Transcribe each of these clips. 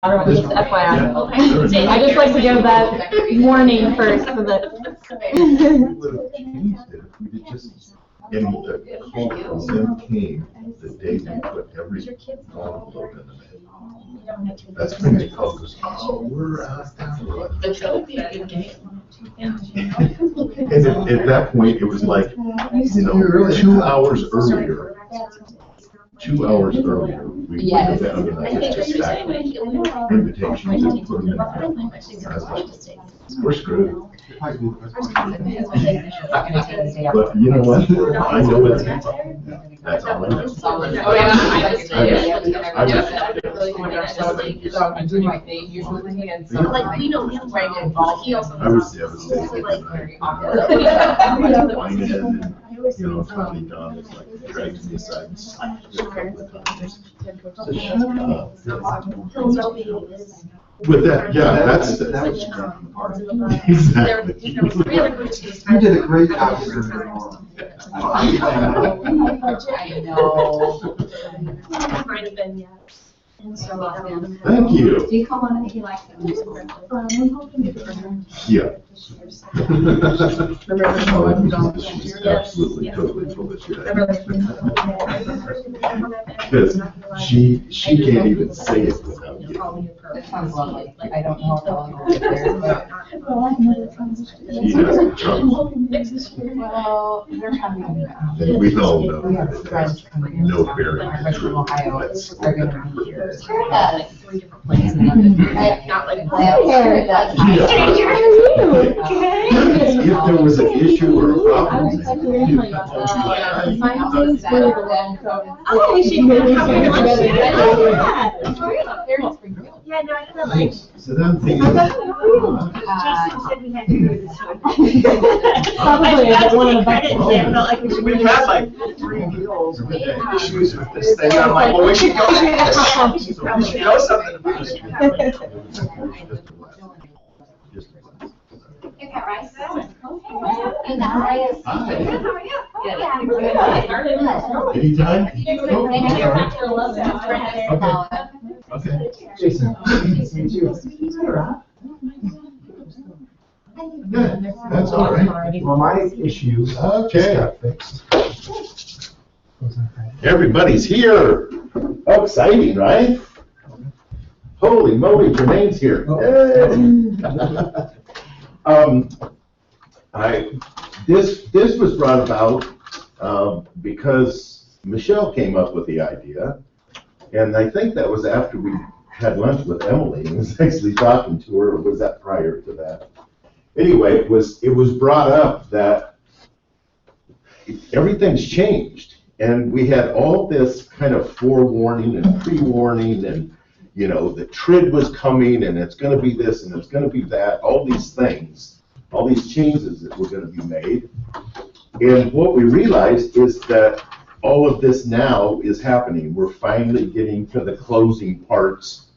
Just FYI. I just like to give that warning first so that. We would have changed it if we did just, and the call from them came the day we put every envelope in the mail. That's when they called us, oh, we're out of town. And at that point, it was like, 2 hours earlier. 2 hours earlier, we would have been on just stack invitations and put them in. I was like, we're screwed. But you know what? I know it's that's all I know. I was devastated. Finally Don was like, dragged me aside and slapped me a couple of times. So shut up. With that, yeah, that's exactly. You did a great job. I know. Might have been, yeah. Thank you. Do you call him if you like him? Yeah. Remember She's absolutely totally full of shit. Because she can't even say it without you. That sounds lovely. I don't know how long we'll get there, but. She doesn't trust. Well, they're having. And we all know We have that it friends has coming in. no bearing Our on friends from Ohio truth. are going to be here. Like 3 different places. Not like. If there was an issue or a I problem. was checking in like, Yeah, no, I feel like So then thinking. Justin said we had to do this one. Probably one of the best. I felt like we should. We've had like 3 deals with issues with this thing. I'm like, well, we should go. We should know something about it. You got rice? You got rice? Hi. Good. Anytime? Oh, Okay. Jason. Good. That's all right. Well, my issue just Okay. got fixed. Everybody's here. Oh, exciting, right? Holy moly, Jermaine's here. This was brought about because Michelle came up with the idea, and I think that was after we had lunch with Emily and was actually talking to her, or was that prior to that? Anyway, it was brought up that everything's changed, and we had all this kind of forewarning and pre-warning, and the TRID was coming, and it's going to be this, and it's going to be that, all these things, all these changes that were going to be made. And what we realized is that all of this now is happening. We're finally getting to the closing parts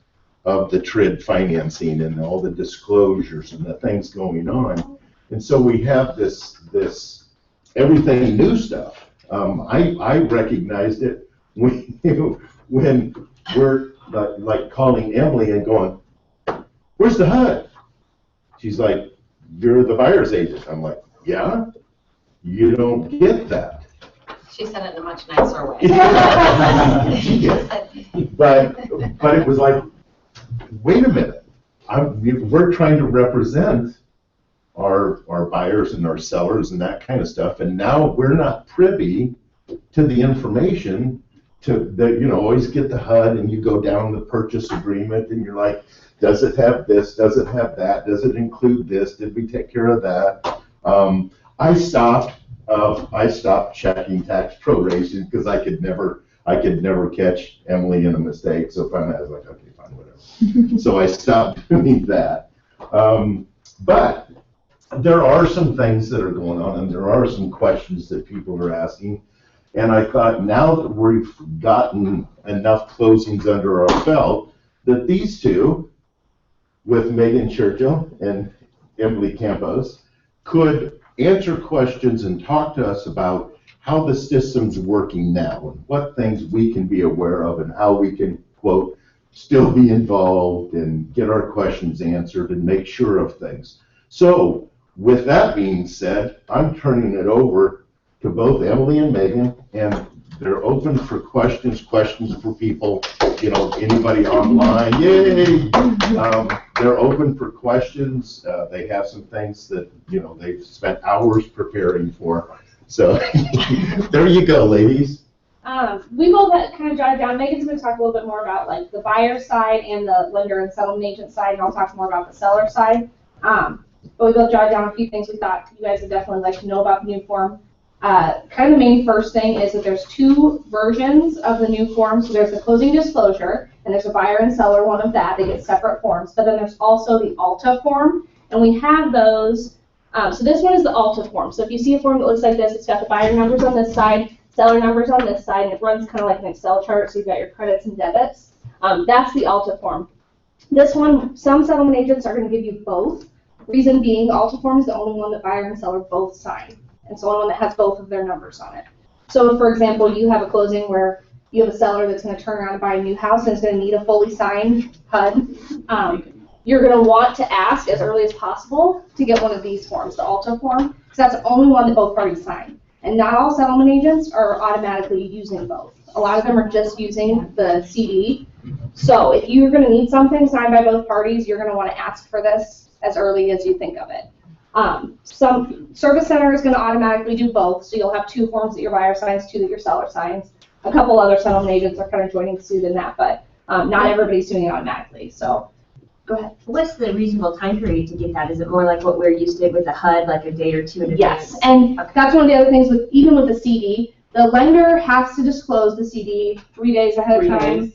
of the TRID financing and all the disclosures and the things going on. And so we have this everything new stuff. I recognized it when we're like calling Emily and going, "Where's the HUD?" She's like, "You're the buyer's agent." I'm like, "Yeah? You don't get that." She said it in a much nicer way. She did. But it was like, wait a minute. We're trying to represent our buyers and our sellers and that kind of stuff, and now we're not privy to the information always get the HUD, and you go down the purchase agreement and you're like, does it have this, does it have that, does it include this, did we take care of that? I stopped checking tax proration because I could never catch Emily in a mistake, so finally I was like, okay, fine, whatever. So I stopped doing that. But there are some things that are going on, and there are some questions that people are asking. And I thought, now that we've gotten enough closings under our belt, that these two, with Megan Churchill and Emily Campos, could answer questions and talk to us about how the system's working now and what things we can be aware of and how we can, quote, still be involved and get our questions answered and make sure of things. So with that being said, I'm turning it over to both Emily and Megan, and they're open for questions for people, you know, anybody online, yay! They're open for questions. They have some things that, you know, they've spent hours preparing for. So there you go, ladies. We will kind of jot down. Megan's going to talk a little bit more about like the buyer side and the lender and settlement agent side, and I'll talk more about the seller side. But we will jot down a few things we thought you guys would definitely like to know about the new form. Kind of the main first thing is that there's two versions of the new form. So there's the closing disclosure, and there's a buyer and seller one of that. They get separate forms. But then there's also the ALTA form, and we have those. So this one is the ALTA form. So if you see a form that looks like this, it's got the buyer numbers on this side, seller numbers on this side, and it runs kind of like an Excel chart, so you've got your credits and debits. That's the ALTA form. This one, some settlement agents are going to give you both. Reason being, the ALTA form is the only one that buyer and seller both sign. It's the only one that has both of their numbers on it. So, for example, you have a closing where you have a seller that's going to turn around and buy a new house and is going to need a fully signed HUD. You're going to want to ask as early as possible to get one of these forms, the ALTA form, because that's the only one that both parties sign. And not all settlement agents are automatically using both. A lot of them are just using the CD. So if you're going to need something signed by both parties, you're going to want to ask for this as early as you think of it. Some service center is going to automatically do both, so you'll have two forms that your buyer signs, two that your seller signs. A couple other settlement agents are kind of joining suit in that, but not everybody's doing it automatically. So go ahead. What's the reasonable time period to get that? Is it more like what we're used to with the HUD, like a day or two in advance? Yes, and that's one of the other things with even with the CD. The lender has to disclose the CD 3 days ahead of time,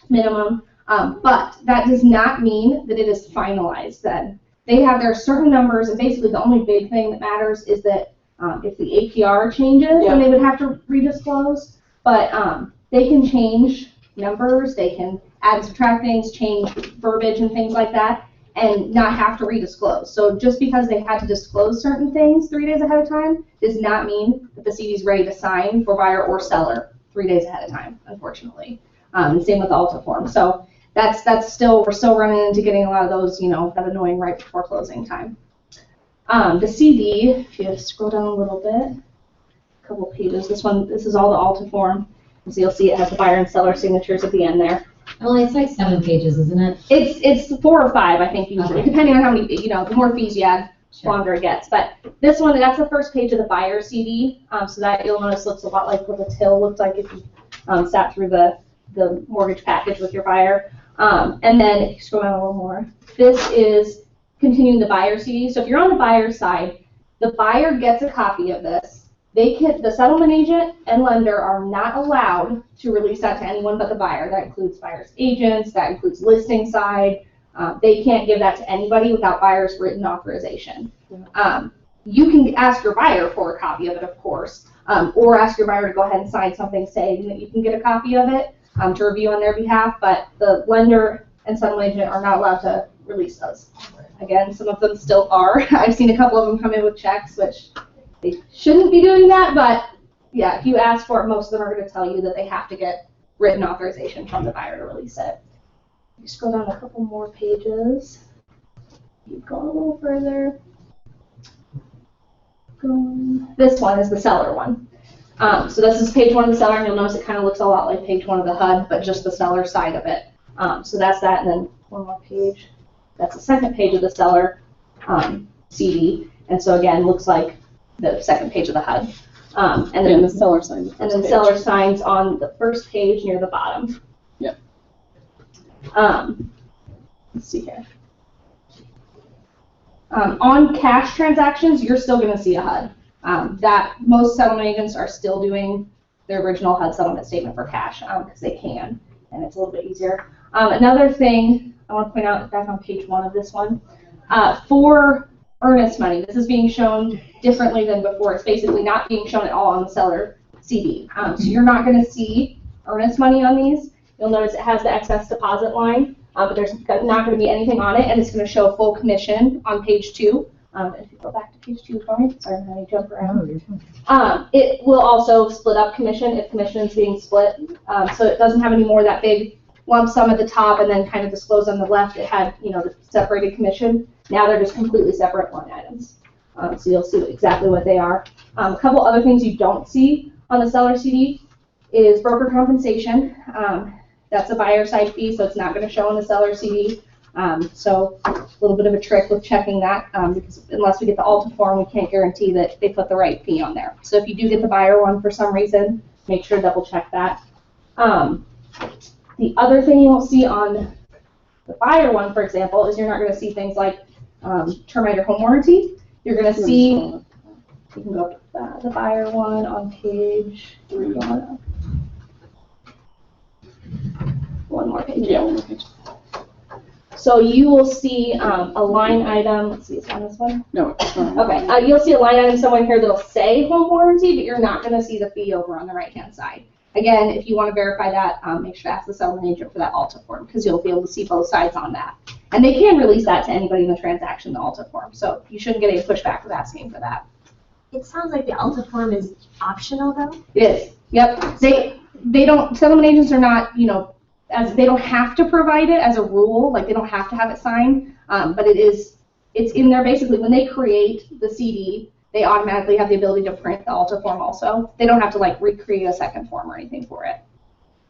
minimum. But that does not mean that it is finalized then. They have their certain numbers, and basically the only big thing that matters is that if the APR changes, then they would have to redisclose. But they can change numbers, they can add and subtract things, change verbiage and things like that, and not have to redisclose. So just because they had to disclose certain things 3 days ahead of time does not mean that the CD is ready to sign for buyer or seller 3 days ahead of time, unfortunately. And same with the ALTA form. So that's still, we're still running into getting a lot of those, you know, that annoying right before closing time. The CD, if you scroll down a little bit, a couple pages, this is all the ALTA form. And so you'll see it has the buyer and seller signatures at the end there. Well, it's like 7 pages, isn't it? It's 4 or 5, I think, usually, Okay. depending on how many, you know, the more fees you add, the longer it gets. But this one, that's the first page of the buyer CD, so that you'll notice looks a lot like what the till looked like if you sat through the mortgage package with your buyer. And then if you scroll down a little more, this is continuing the buyer CD. So if you're on the buyer side, the buyer gets a copy of this. The settlement agent and lender are not allowed to release that to anyone but the buyer. That includes buyer's agents, that includes listing side. They can't give that to anybody without buyer's written authorization. You can ask your buyer for a copy of it, of course, or ask your buyer to go ahead and sign something saying that you can get a copy of it to review on their behalf, but the lender and settlement agent are not allowed to release those. Again, some of them still are. I've seen a couple of them come in with checks, which they shouldn't be doing that, but yeah, if you ask for it, most of them are going to tell you that they have to get written authorization from the buyer to release it. You scroll down a couple more pages. Keep going a little further. This one is the seller one. So this is page 1 of the seller, and you'll notice it kind of looks a lot like page 1 of the HUD, but just the seller side of it. So that's that, and then one more page. That's the second page of the seller CD, and so again, looks like the second page of the HUD. And then the seller signs. And then seller signs on the first page near the bottom. Yep. Let's see here. On cash transactions, you're still going to see a HUD. That most settlement agents are still doing their original HUD settlement statement for cash because they can, and it's a little bit easier. Another thing I want to point out back on page 1 of this one, for earnest money, this is being shown differently than before. It's basically not being shown at all on the seller CD. So you're not going to see earnest money on these. You'll notice it has the excess deposit line, but there's not going to be anything on it, and it's going to show full commission on page 2. If you go back to page 2 for me, sorry, I'm going to jump around. It will also split up commission if commission is being split, so it doesn't have any more of that big lump sum at the top and then kind of disclosed on the left, it had, the separated commission. Now they're just completely separate line items. So you'll see exactly what they are. A couple other things you don't see on the seller CD is broker compensation. That's a buyer side fee, so it's not going to show on the seller CD. So a little bit of a trick with checking that, because unless we get the Alta form, we can't guarantee that they put the right fee on there. So if you do get the buyer one for some reason, make sure to double check that. The other thing you won't see on the buyer one, for example, is you're not going to see things like termite or home warranty. You're going to see, you can go up the buyer one on page 3. One more page. Yeah, one more page. So you will see a line item. Let's see, is it on this one? No, it's not. Okay, you'll see a line item somewhere here that'll say home warranty, but you're not going to see the fee over on the right-hand side. Again, if you want to verify that, make sure to ask the settlement agent for that Alta form, because you'll be able to see both sides on that. And they can release that to anybody in the transaction, the Alta form. So you shouldn't get any pushback with asking for that. It sounds like the Alta form is optional, though. It is. Yep. They don't. Settlement agents are not. As they don't have to provide it as a rule. Like they don't have to have it signed. But it's in there basically when they create the CD. They automatically have the ability to print the Alta form also. They don't have to like recreate a second form or anything for it.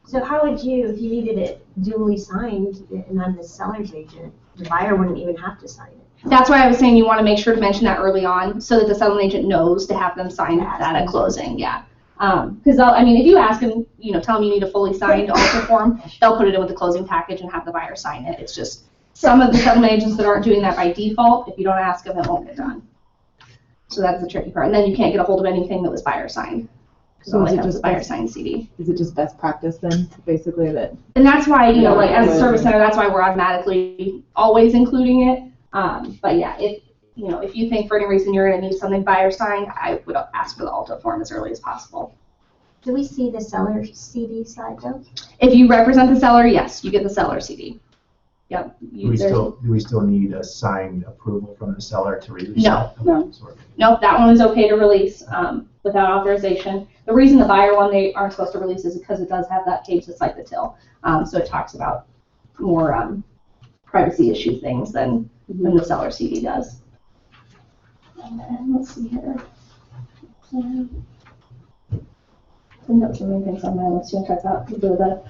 So how would you, if you needed it duly signed and I'm the seller's agent, the buyer wouldn't even have to sign it? That's why I was saying you want to make sure to mention that early on so that the settlement agent knows to have them sign that at closing, yeah. Because, if you ask them, tell them you need a fully signed Alta form, they'll put it in with the closing package and have the buyer sign it. It's just some of the settlement agents that aren't doing that by default, if you don't ask them, it won't get done. So that's the tricky part. And then you can't get a hold of anything that was buyer signed. So it has the buyer signed CD. Is it just best practice then, basically, that? And that's why, as a service center, that's why we're automatically always including it. But yeah, if you think for any reason you're going to need something buyer signed, I would ask for the Alta form as early as possible. Do we see the seller CD side though? If you represent the seller, yes, you get the seller CD. Yep. Do we still need a signed approval from the seller to release? No. No. Nope, that one is okay to release without authorization. The reason the buyer one they aren't supposed to release is because it does have that page that's like the till. So it talks about more privacy issue things than the seller CD does. And then let's see here. I think that's the main things on my list. You want to talk about the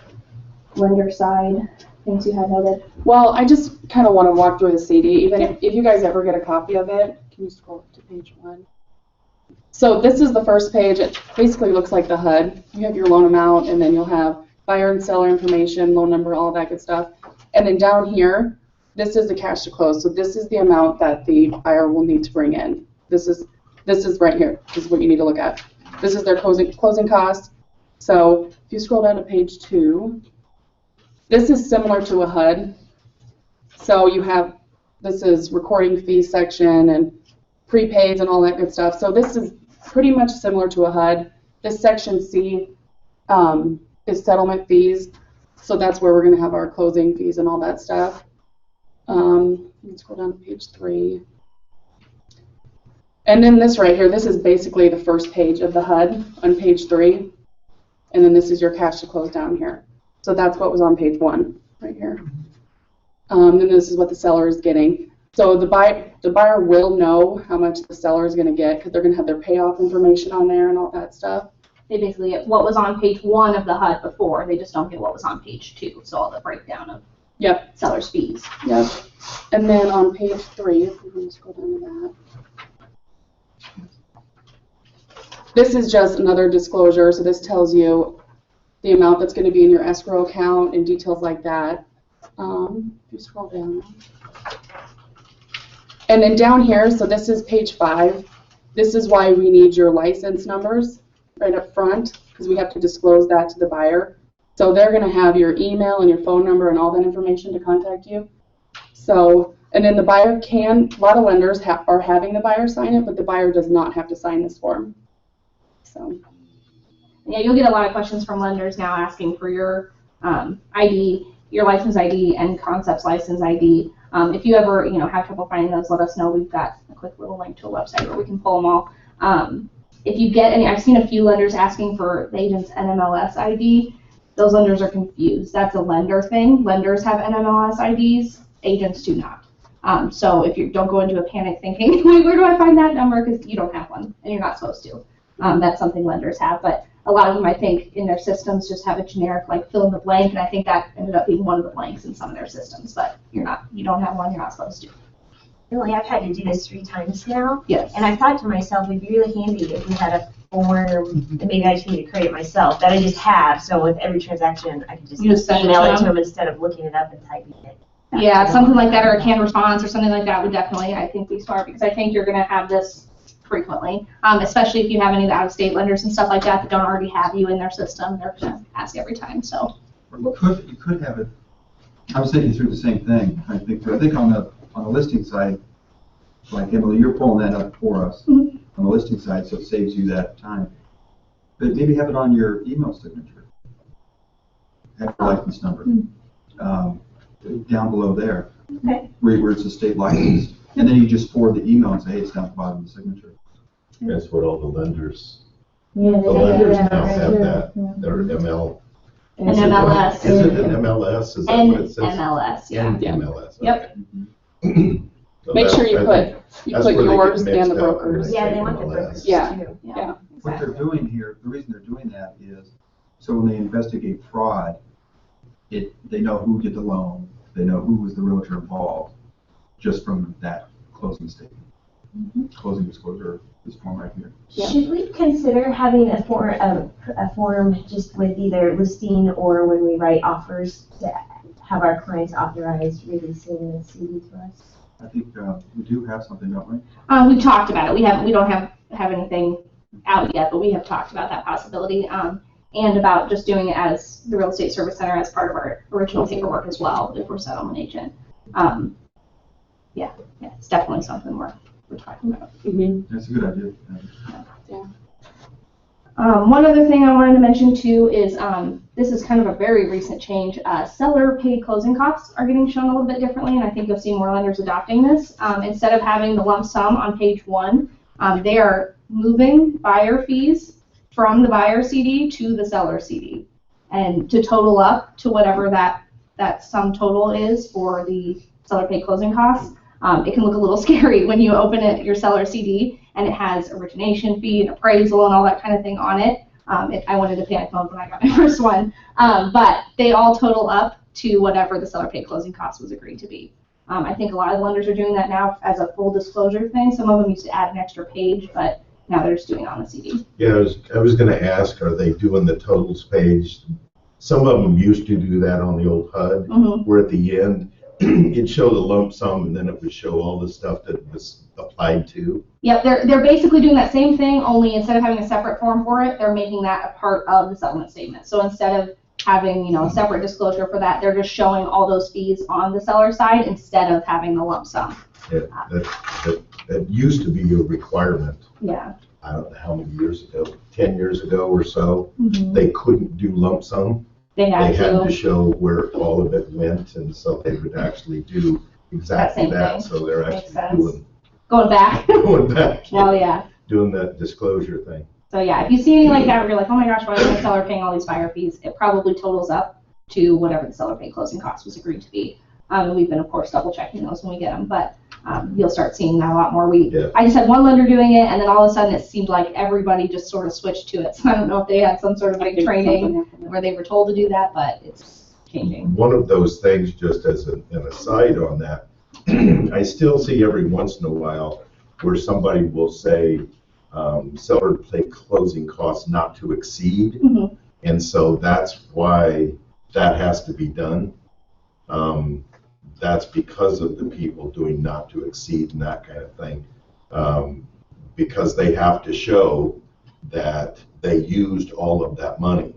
lender side things you had noted? Well, I just kind of want to walk through the CD, even if you guys ever get a copy of it. Can you scroll up to page 1? So this is the first page. It basically looks like the HUD. You have your loan amount, and then you'll have buyer and seller information, loan number, all that good stuff. And then down here, this is the cash to close. So this is the amount that the buyer will need to bring in. This is right here. This is what you need to look at. This is their closing cost. So if you scroll down to page 2, this is similar to a HUD. So you have, this is recording fee section and prepaids and all that good stuff. So this is pretty much similar to a HUD. This section C is settlement fees. So that's where we're going to have our closing fees and all that stuff. Let's scroll down to page 3. And then this right here, this is basically the first page of the HUD on page 3. And then this is your cash to close down here. So that's what was on page 1 right here. And this is what the seller is getting. So the buyer will know how much the seller is going to get because they're going to have their payoff information on there and all that stuff. They basically get what was on page 1 of the HUD before. They just don't get what was on page 2. So all the breakdown of seller's fees. Yep. And then on page 3, if we're going to scroll down to that. This is just another disclosure. So this tells you the amount that's going to be in your escrow account and details like that. If you scroll down. And then down here, so this is page 5. This is why we need your license numbers right up front, because we have to disclose that to the buyer. So they're going to have your email and your phone number and all that information to contact you. So, and then the buyer can, a lot of lenders are having the buyer sign it, but the buyer does not have to sign this form. So. Yeah, you'll get a lot of questions from lenders now asking for your ID, your license ID, and Concept's license ID. If you ever, have trouble finding those, let us know. We've got a quick little link to a website where we can pull them all. If you get any, I've seen a few lenders asking for the agent's NMLS ID. those lenders are confused. That's a lender thing. Lenders have NMLS IDs, agents do not. So if you don't go into a panic thinking, wait, where do I find that number? Because you don't have one, and you're not supposed to. That's something lenders have, but a lot of them, I think, in their systems just have a generic, like, fill in the blank, and I think that ended up being one of the blanks in some of their systems, but you don't have one, you're not supposed to. Really, I've had to do this 3 times now, Yes. and I thought to myself, it'd be really handy if we had a form, and maybe I just need to create it myself, that I just have, so with every transaction, I can just You just send email it it to to them? them instead of looking it up and typing it. Yeah, something like that, or a canned response, or something like that would definitely, I think, be smart, because I think you're gonna have this frequently, especially if you have any of the out-of-state lenders and stuff like that don't already have you in their system, they're gonna ask every time, so. You could have it, I was thinking through the same thing. I think on the listing side, like Emily, you're pulling that up for us Mhm. on the listing side, so it saves you that time. But maybe have it on your email signature. Have your license number. Down below there. Okay. Where it's a state license. And then you just forward the email and say, hey, it's down at the bottom of the signature. That's what all the lenders, Yeah, the lenders now have right. that, their ML. An MLS. Is it an MLS? Is that what it says? NMLS, yeah. Yeah. MLS, Yep. okay. So Make that- sure you I put, think you that's put where they get yours mixed and the up when brokers. they Yeah, say they want the MLS. brokers Yeah. too. Yeah. What they're doing here, the reason they're doing that is, so when they investigate fraud, they know who did the loan, they know who was the realtor involved, just from that closing statement. Closing disclosure, this form right here. Yeah. Should we consider having a form just with either listing or when we write offers to have our clients authorized releasing the CD to us? I think we do have something, don't we? We've talked about it, we don't have anything out yet, but we have talked about that possibility, and about just doing it as the Real Estate Service Center as part of our original paperwork as well, if we're settlement agent. Yeah, it's definitely something we're talking about. That's a good idea. One other thing I wanted to mention too is, this is kind of a very recent change. Seller paid closing costs are getting shown a little bit differently, and I think you'll see more lenders adopting this. Instead of having the lump sum on page 1, they are moving buyer fees from the buyer CD to the seller CD, and to total up to whatever that sum total is for the seller paid closing costs. It can look a little scary when you open your seller CD and it has origination fee and appraisal and all that kind of thing on it. I wanted to panic mode when I got my first one, but they all total up to whatever the seller paid closing cost was agreed to be. I think a lot of lenders are doing that now as a full disclosure thing. Some of them used to add an extra page, but now they're just doing it on the CD. Yeah, I was gonna ask, are they doing the totals page? Some of them used to do that on the old HUD, where at the end, it'd show the lump sum and then it would show all the stuff that was applied to. Yep, they're basically doing that same thing, only instead of having a separate form for it, they're making that a part of the settlement statement. So instead of having, a separate disclosure for that, they're just showing all those fees on the seller side instead of having the lump sum. Yeah, that used to be a requirement. Yeah. I don't know how many years ago, 10 years ago or so, they couldn't do lump sum. They They had had to to. show where all of it went, and so they would actually do exactly same that. thing. So they're Makes actually Going back. going back, Well, yeah. doing that disclosure thing. So yeah, if you see anything like that where you're like, oh my gosh, why is the seller paying all these buyer fees? It probably totals up to whatever the seller paid closing cost was agreed to be. And we've been, of course, double checking those when we get them, but you'll start seeing that a lot more. I just had one lender doing it, and then all of a sudden it seemed like everybody just sort of switched to it. So I don't know if they had some sort of big training where they were told to do that, but it's changing. One of those things, just as an aside on that, I still see every once in a while where somebody will say, seller pay closing costs not to exceed. And so that's why that has to be done. That's because of the people doing not to exceed and that kind of thing. Because they have to show that they used all of that money.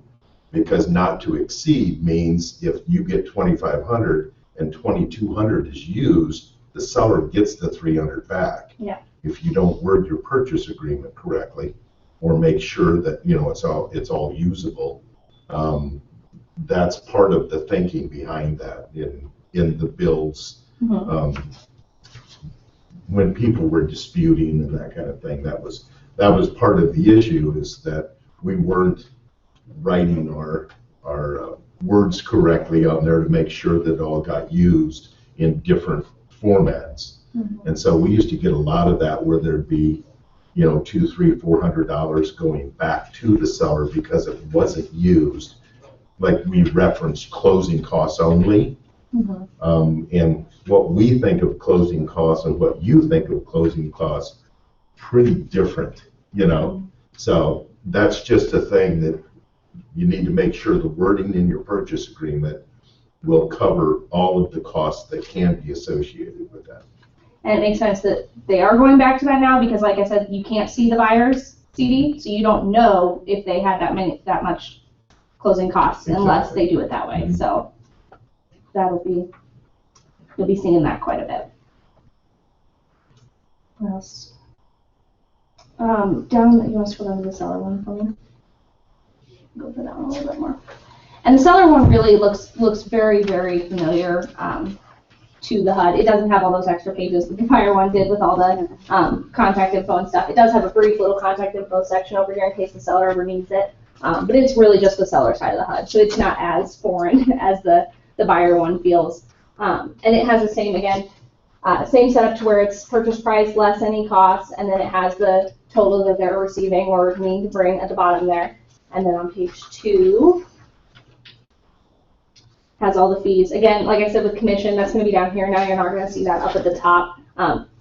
Because not to exceed means if you get $2,500 and $2,200 is used, the seller gets the $300 back. Yeah. If you don't word your purchase agreement correctly, or make sure that it's all usable. That's part of the thinking behind that in the bills. When people were disputing and that kind of thing, that was part of the issue, is that we weren't writing our words correctly on there to make sure that it all got used in different formats. And so we used to get a lot of that where there'd be, you know, $200, $300, $400 going back to the seller because it wasn't used. Like we referenced closing costs only. And what we think of closing costs and what you think of closing costs, pretty different, you know. So that's just a thing that you need to make sure the wording in your purchase agreement will cover all of the costs that can be associated with that. And it makes sense that they are going back to that now because, like I said, you can't see the buyer's CD, so you don't know if they had that much closing costs unless they do it that way. So you'll be seeing that quite a bit. What else? You want to scroll down to the seller one for me? Go for that one a little bit more. And the seller one really looks very, very familiar to the HUD. It doesn't have all those extra pages that the buyer one did with all the contact info and stuff. It does have a brief little contact info section over here in case the seller ever needs it. But it's really just the seller side of the HUD, so it's not as foreign as the buyer one feels. And it has the same, again, same setup to where it's purchase price less any costs, and then it has the total that they're receiving or need to bring at the bottom there. And then on page 2, has all the fees. Again, like I said, with commission, that's going to be down here. Now you're not going to see that up at the top.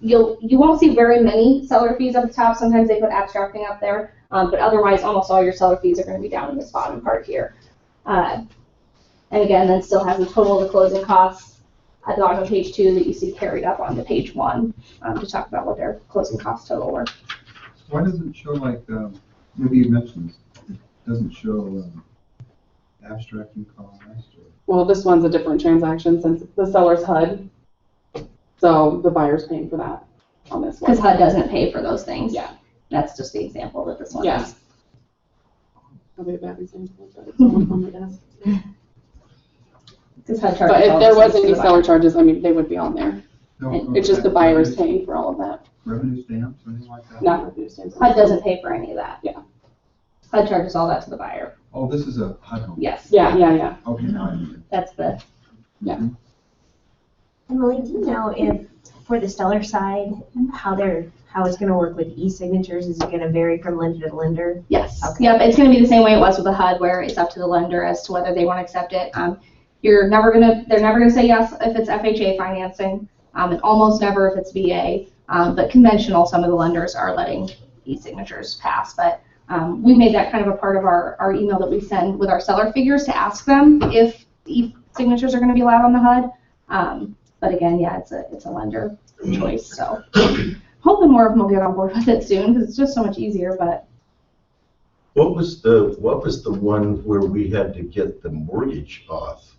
You won't see very many seller fees up the top. Sometimes they put abstracting up there, but otherwise, almost all your seller fees are going to be down in this bottom part here. And again, then still has the total of the closing costs at the bottom of page 2 that you see carried up onto page 1 to talk about what their closing costs total were. Why doesn't it show like maybe you mentioned this? It doesn't show abstracting costs. Well, this one's a different transaction since it's the seller's HUD, so the buyer's paying for that on this one. Because HUD doesn't pay for those things. Yeah. That's just the example that this one Yeah. is. Probably a bad example, but it's on my desk. Because HUD charges But if all there the was things to any the seller buyer. charges, I mean, they would be on there. It's just the buyer is paying for all of that. Revenue stamps or anything like that? Not revenue stamps. HUD doesn't pay for any of that. Yeah. HUD charges all that to the buyer. Oh, this is a HUD home. Yes. Yeah. Okay, now I understand. That's the. Emily, do you know if, for the seller side, how it's going to work with e-signatures? Is it going to vary from lender to lender? Yes. Okay. Yep. It's going to be the same way it was with the HUD, where it's up to the lender as to whether they want to accept it. They're never gonna say yes if it's FHA financing, and almost never if it's VA. But conventional, some of the lenders are letting e-signatures pass. But we made that kind of a part of our email that we send with our seller figures to ask them if e-signatures are going to be allowed on the HUD. But again, yeah, it's a lender choice. So hoping more of them will get on board with it soon because it's just so much easier. But What was the one where we had to get the mortgage off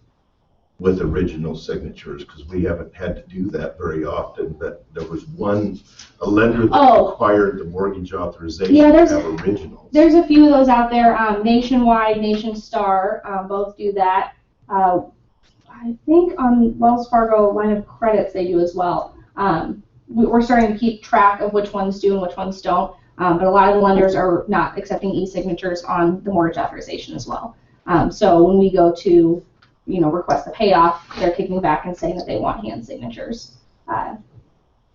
with original signatures? Because we haven't had to do that very often, but there was a lender that required the mortgage authorization to have originals. There's a few of those out there. Nationwide, Nation Star, both do that. I think on Wells Fargo line of credits they do as well. We're starting to keep track of which ones do and which ones don't. But a lot of the lenders are not accepting e-signatures on the mortgage authorization as well. So when we go to, request the payoff, they're kicking back and saying that they want hand signatures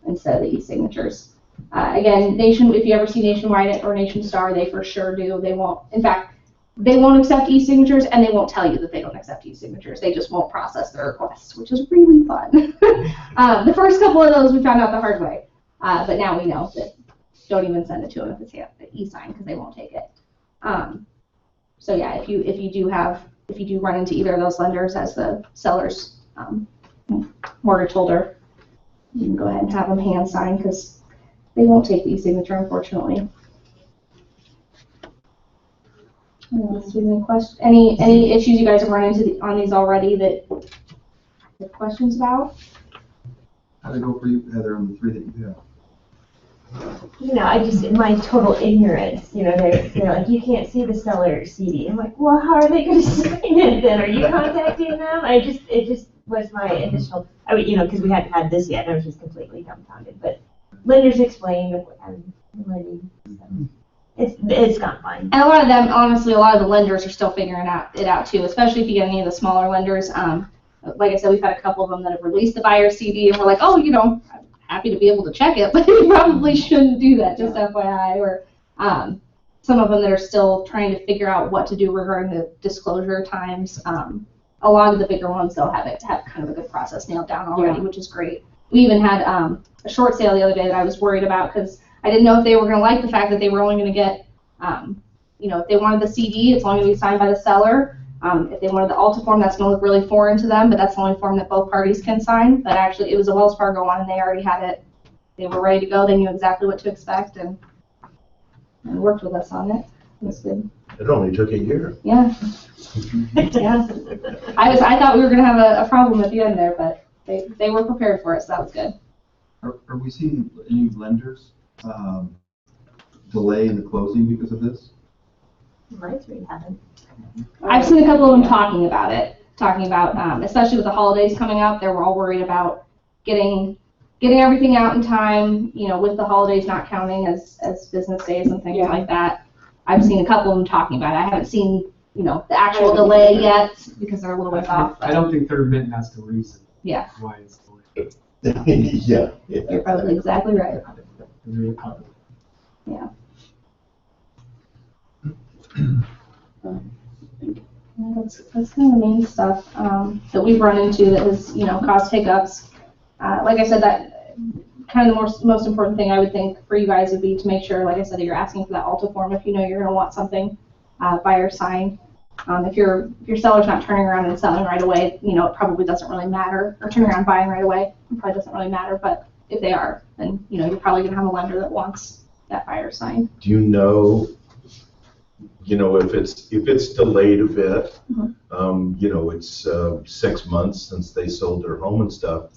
instead of the e-signatures. Again, if you ever see Nationwide or Nation Star, they for sure do. They won't. In fact, they won't accept e-signatures, and they won't tell you that they don't accept e-signatures. They just won't process their requests, which is really fun. The first couple of those we found out the hard way, but now we know that. Don't even send it to them if it's e-sign because they won't take it. So yeah, if you do run into either of those lenders as the seller's mortgage holder, you can go ahead and have them hand sign because they won't take the e-signature, unfortunately. Any issues you guys have run into on these already that you have questions about? How'd it go for you, Heather, on the 3 that you have? I just, in my total ignorance, they're like, you can't see the seller CD. I'm like, well, how are they going to sign it then? Are you contacting them? It just was my initial, because we hadn't had this yet, and I was just completely dumbfounded. But lenders explain, I'm learning. So. It's gone fine. And a lot of them, honestly, a lot of the lenders are still figuring it out too, especially if you get any of the smaller lenders. Like I said, we've had a couple of them that have released the buyer CD, and we're like, oh, I'm happy to be able to check it, but you probably shouldn't do that, just FYI. Or some of them that are still trying to figure out what to do regarding the disclosure times. A lot of the bigger ones, though, have kind of a good process nailed down already, which is great. We even had a short sale the other day that I was worried about because I didn't know if they were going to like the fact that they were only going to get, if they wanted the CD, it's only going to be signed by the seller. If they wanted the Alta form, that's going to look really foreign to them, but that's the only form that both parties can sign. But actually, it was a Wells Fargo one, and they already had it. They were ready to go. They knew exactly what to expect, and worked with us on it. It was good. It only took a year. Yeah. Yeah. I thought we were going to have a problem at the end there, but they were prepared for it, so that was good. Are we seeing any lenders delay in the closing because of this? Mine's really haven't. I've seen a couple of them talking about, especially with the holidays coming up, they were all worried about getting everything out in time, with the holidays not counting as business days and things like that. I've seen a couple of them talking about it. I haven't seen, the actual delay yet because they're a little bit off. I don't think they're admitting that's the reason why it's delayed. Yeah. You're probably exactly right. Yeah. That's kind of the main stuff that we've run into that has, caused hiccups. Like I said, that kind of the most important thing I would think for you guys would be to make sure, like I said, that you're asking for that Alta form if you know you're going to want something buyer signed. If your seller's not turning around and selling right away, it probably doesn't really matter, or turning around buying right away, it probably doesn't really matter. But if they are, then you're probably going to have a lender that wants that buyer signed. Do you know, if it's delayed a bit, it's 6 months since they sold their home and stuff,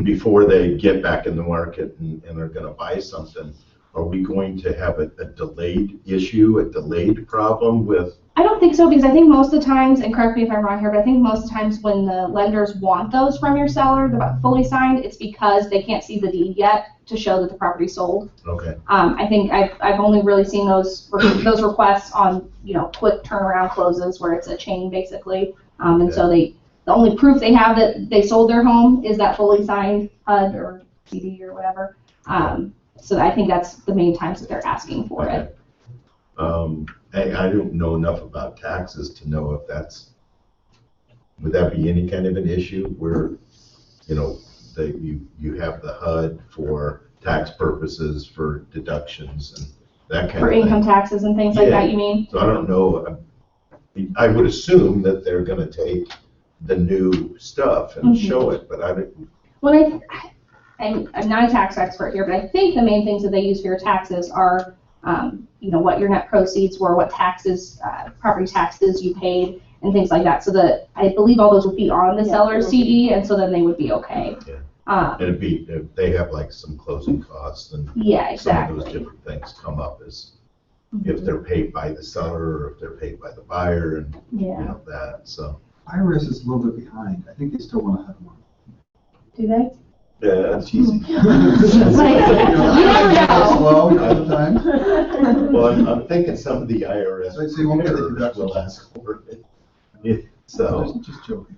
before they get back in the market and are going to buy something, are we going to have a delayed issue, a delayed problem with? I don't think so, because I think most of the times, and correct me if I'm wrong here, but I think most of the times when the lenders want those from your seller, they're fully signed, it's because they can't see the deed yet to show that the property sold. Okay. I think I've only really seen those requests on quick turnaround closes where it's a chain basically, and so the only proof they have that they sold their home is that fully signed HUD or CD or whatever. So I think that's the main times that they're asking for it. I don't know enough about taxes to know if would that be any kind of an issue where, you have the HUD for tax purposes, for deductions and that kind of thing. For income taxes and things like that, you mean? So I don't know. I would assume that they're going to take the new stuff and show it, but I don't. Well, I'm not a tax expert here, but I think the main things that they use for your taxes are, what your net proceeds were, what taxes, property taxes you paid, and things like that. So I believe all those would be on the seller's CD, and so then they would be okay. Yeah. And if they have like some closing costs and some of those different things come up as if they're paid by the seller or if they're paid by the buyer and that. So IRS is a little bit behind. I think they still want to have one. Do they? Yeah, that's easy. You never know. Slow all the time. Well, I'm thinking some of the IRS So you won't get the deductions. will ask for it. Yeah, so Just joking.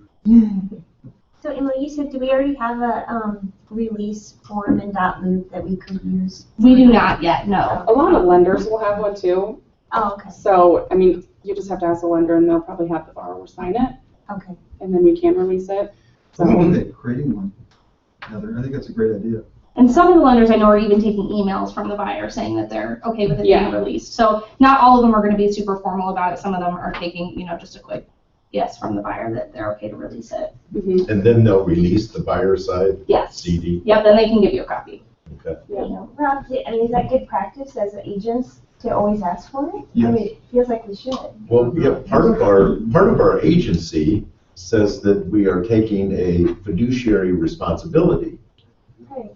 So Emily, you said, do we already have a release form in .loop that we could use? We do not yet, no. A lot of lenders will have one too. Oh, okay. So, you just have to ask the lender and they'll probably have the borrower sign it. Okay. And then we can release it. So, Creating one. Heather, I think that's a great idea. And some of the lenders I know are even taking emails from the buyer saying that they're okay with it being released. So not all of them are going to be super formal about it. Some of them are taking, just a quick yes from the buyer that they're okay to release it. and then they'll release the buyer side CD. Yep, then they can give you a copy. Okay. Rob, is that good practice as agents to always ask for it? Yes. It feels like we should. Well, part of our agency says that we are taking a fiduciary responsibility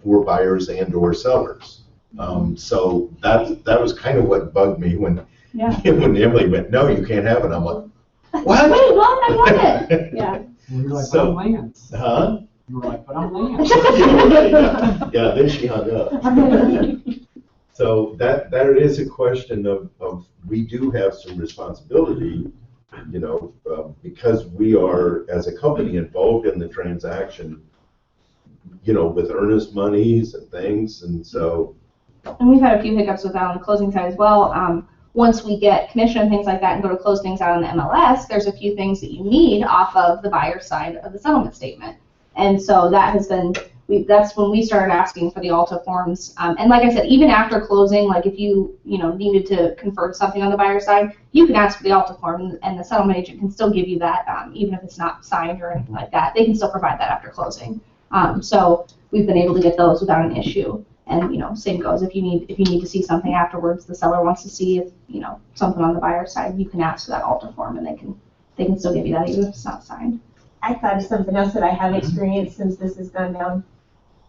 for buyers and or sellers. So that was kind of what bugged me when Emily went, no, you can't have it. I'm like, what? Wait, what? I want it. Yeah. Well, you're like, So- but I'm Lance. Huh? You were like, but I'm Lance. Yeah, then she hung up. So that is a question of we do have some responsibility, you know, because we are, as a company, involved in the transaction, you know, with earnest monies and things, and so. And we've had a few hiccups with that on the closing side as well. Once we get commission and things like that and go to close things out on the MLS, there's a few things that you need off of the buyer side of the settlement statement. And so that has been, that's when we started asking for the Alta forms. And like I said, even after closing, like if you needed to confirm something on the buyer side, you can ask for the Alta form and the settlement agent can still give you that, even if it's not signed or anything like that. They can still provide that after closing. So we've been able to get those without an issue. And same goes if you need to see something afterwards. The seller wants to see if something on the buyer side. You can ask for that Alta form, and they can still give you that even if it's not signed. I thought of something else that I have experienced since this has gone down.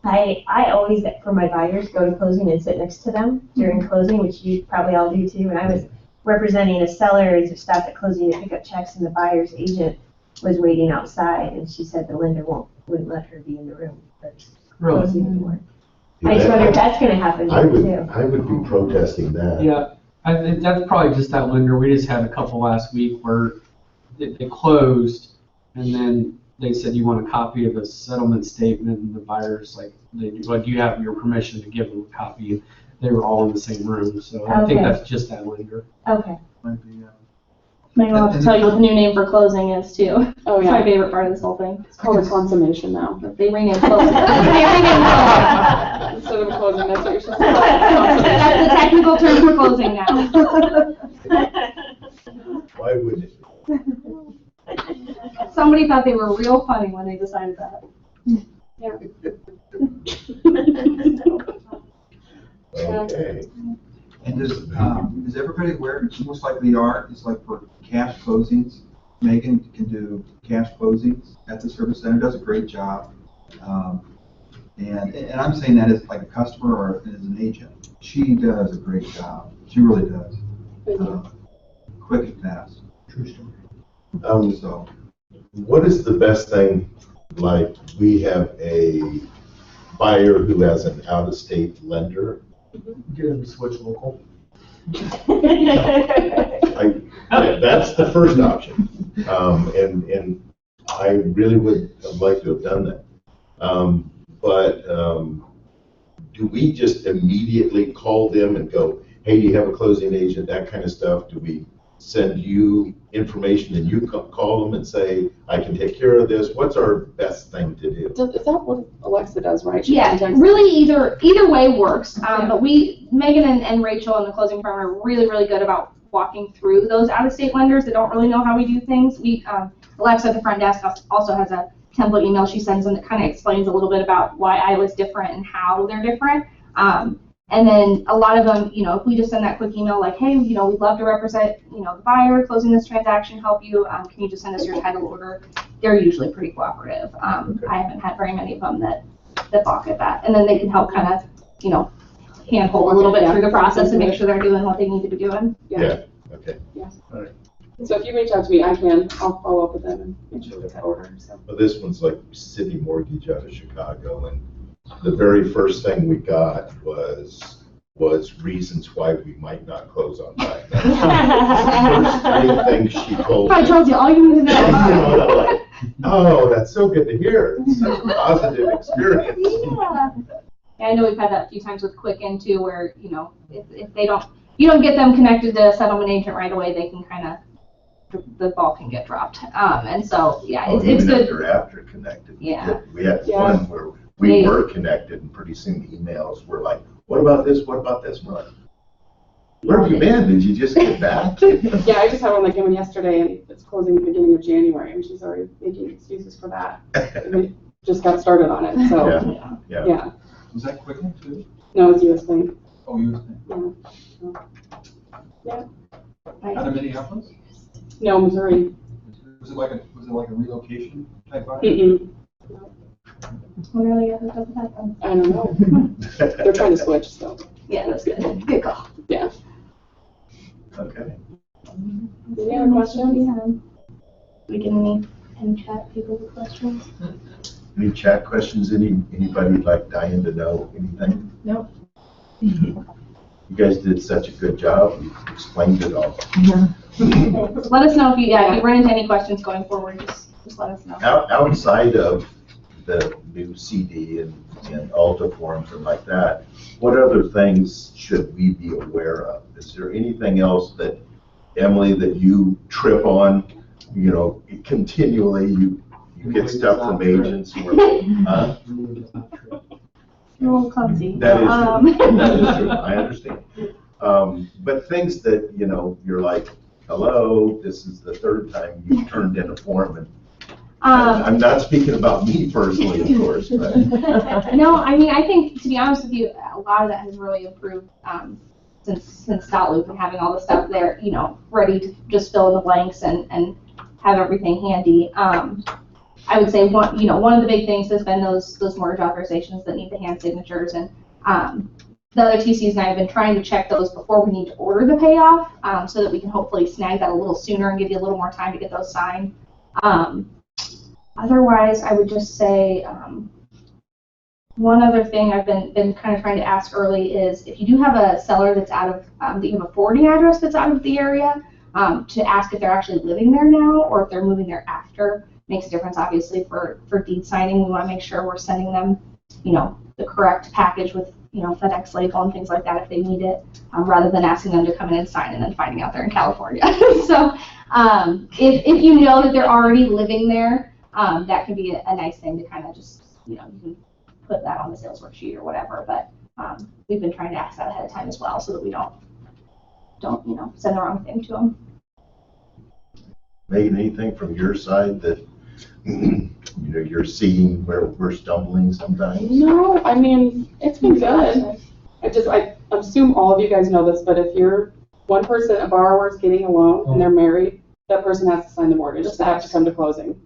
I always, for my buyers, go to closing and sit next to them during closing, which you probably all do too. And I was representing a seller to stop at closing to pick up checks, and the buyer's agent was waiting outside, and she said the lender wouldn't let her be in the room. But closing anymore. I just wonder if that's going to happen too. I would be protesting that. Yeah, I think that's probably just that lender. We just had a couple last week where they closed, and then they said, you want a copy of the settlement statement, and the buyer's like, do you have your permission to give them a copy? And they were all in the same room, so I think that's just that lender. Okay. Might be, Maybe I'll have to tell you what the new name for closing is too. Oh, It's yeah. my favorite part of this whole thing. It's called a consummation now. They renamed closing. They renamed closing. Instead of closing, that's what you should say. That's the technical term for closing now. Why would it? Somebody thought they were real funny when they decided that. Okay. And is everybody aware, it's most likely are, it's like for cash closings, Megan can do cash closings at the service center, does a great job. And I'm saying that as like a customer or as an agent. She does a great job. She really does. Quick and fast. True story. So. What is the best thing, like we have a buyer who has an out-of-state lender? Get them to switch local. That's the first option, and I really would have liked to have done that. But do we just immediately call them and go, hey, do you have a closing agent, that kind of stuff? Do we send you information and you call them and say, I can take care of this? What's our best thing to do? Is that what Alexa does, right? She Yeah, contacts- really either way works. But Megan and Rachel in the closing firm are really, really good about walking through those out-of-state lenders that don't really know how we do things. Alexa at the front desk also has a template email she sends them that kind of explains a little bit about why Iowa's different and how they're different. And then a lot of them, if we just send that quick email like, hey, we'd love to represent, the buyer closing this transaction, help you, can you just send us your title order? They're usually pretty cooperative. I haven't had very many of them that balk at that. And then they can help kind of, handhold a little bit through the process and make sure they're doing what they need to be doing. Yeah. Okay. Yeah. All right. So if you reach out to me, I'll follow up with them and make sure it's order. So. Well, this one's like City Mortgage out of Chicago, and the very first thing we got was reasons why we might not close on time. That's the first thing she told me. I told you all you need to know. I'm like, oh, that's so good to hear. It's such a positive experience. Yeah, I know we've had that a few times with Quicken too, where if you don't get them connected to a settlement agent right away, they can kind of the ball can get dropped. And so it's good. After connected. Yeah. We had one where we were connected, and pretty soon emails were like, what about this? What about this? We're like, where have you been? Did you just get back? Yeah, I just had one that came in yesterday, and it's closing the beginning of January, and she's already making excuses for that. We just got started on it, so yeah. Was that Quicken too? No, it's US Bank. Oh, US Bank. Yeah. Out of Minneapolis? No, Missouri. Was it like a relocation type vibe? Mm-mm. What are they going to do with that then? I don't know. They're trying to switch, so. Yeah, that's good. Good call. Yeah. Okay. Any other questions? We get any chat people with questions? Any chat questions? Anybody like dying to know anything? Nope. You guys did such a good job. You explained it all. Let us know if you run into any questions going forward, just let us know. Outside of the new CD and Alta forms and like that, what other things should we be aware of? Is there anything else that, Emily, that you trip on, you know, continually? You get stuff from agents or, huh? You're a little clumsy. That is true. That is true. I understand. But things that, you know, you're like, hello, this is the third time you've turned in a form. And I'm not speaking about me personally, of course, but. No, I mean, I think, to be honest with you, a lot of that has really improved since Dot Loop and having all the stuff there, you know, ready to just fill in the blanks and have everything handy. I would say one of the big things has been those mortgage authorizations that need the hand signatures, and the other TCs and I have been trying to check those before we need to order the payoff, so that we can hopefully snag that a little sooner and give you a little more time to get those signed. Otherwise, I would just say one other thing I've been kind of trying to ask early is if you do have a seller that's out of that you have a forwarding address that's out of the area, to ask if they're actually living there now or if they're moving there after. Makes a difference, obviously, for deed signing. We want to make sure we're sending them, you know, the correct package with, you know, FedEx label and things like that if they need it, rather than asking them to come in and sign and then finding out they're in California. So if you know that they're already living there, that can be a nice thing to kind of just, you know, you can put that on the sales worksheet or whatever. But we've been trying to ask that ahead of time as well, so that we don't you know, send the wrong thing to them. Megan, anything from your side that you know you're seeing where we're stumbling sometimes? No, I mean, it's been good. I assume all of you guys know this, but if you're one person, a borrower's getting a loan and they're married, that person has to sign the mortgage. They have to come to closing.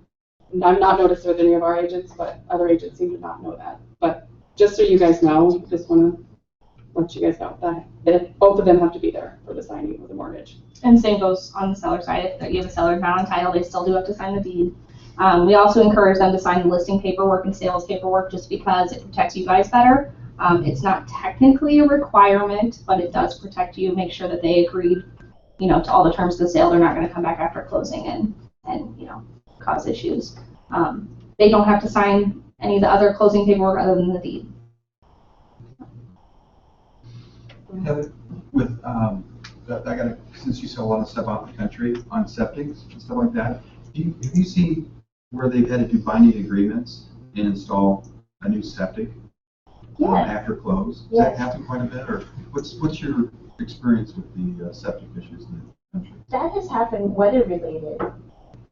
And I'm not noticed with any of our agents, but other agents seem to not know that. But just so you guys know, just want to let you guys know that both of them have to be there for the signing of the mortgage. And same goes on the seller side. If you have a seller not on title, they still do have to sign the deed. We also encourage them to sign the listing paperwork and sales paperwork just because it protects you guys better. It's not technically a requirement, but it does protect you. Make sure that they agreed, you know, to all the terms of the sale. They're not going to come back after closing and you know, cause issues. They don't have to sign any of the other closing paperwork other than the deed. Heather, since you sell a lot of stuff out in the country on septics and stuff like that, have you seen where they've had to do binding agreements and install a new septic after close? Does that happen quite a bit, or what's your experience with the septic issues in the country? That has happened weather related.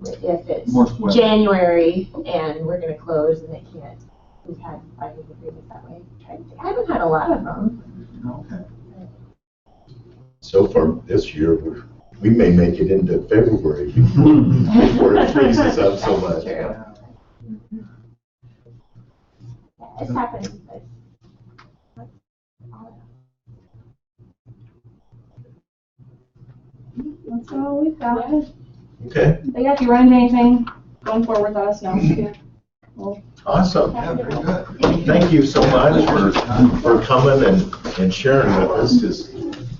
If it's More weather. January and we're going to close and they can't, we've had binding agreements that way. I haven't had a lot of them. Okay. So far this year, we may make it into February before it freezes up so much. True. It's happened. That's all we've got. Okay, But yeah, if you run into anything going forward, let us know. awesome. Yeah, very good. Thank you so much for coming and sharing with us, because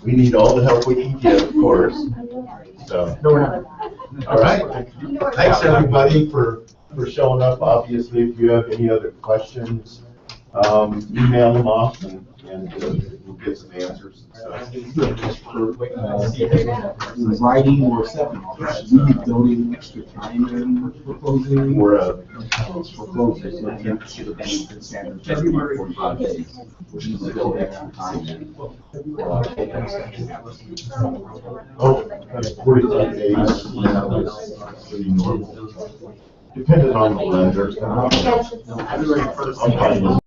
we need all the help we can get, of course. So, all right. Thanks everybody for showing up. Obviously, if you have any other questions, email them off and we'll get some answers. Writing or something, we be building extra time in for closing. We're For closing, so we have to see the benefits standard February 45 days. Which is a build extra time in. that's 45 days. That's pretty normal. Depending on the lender. I'm fine with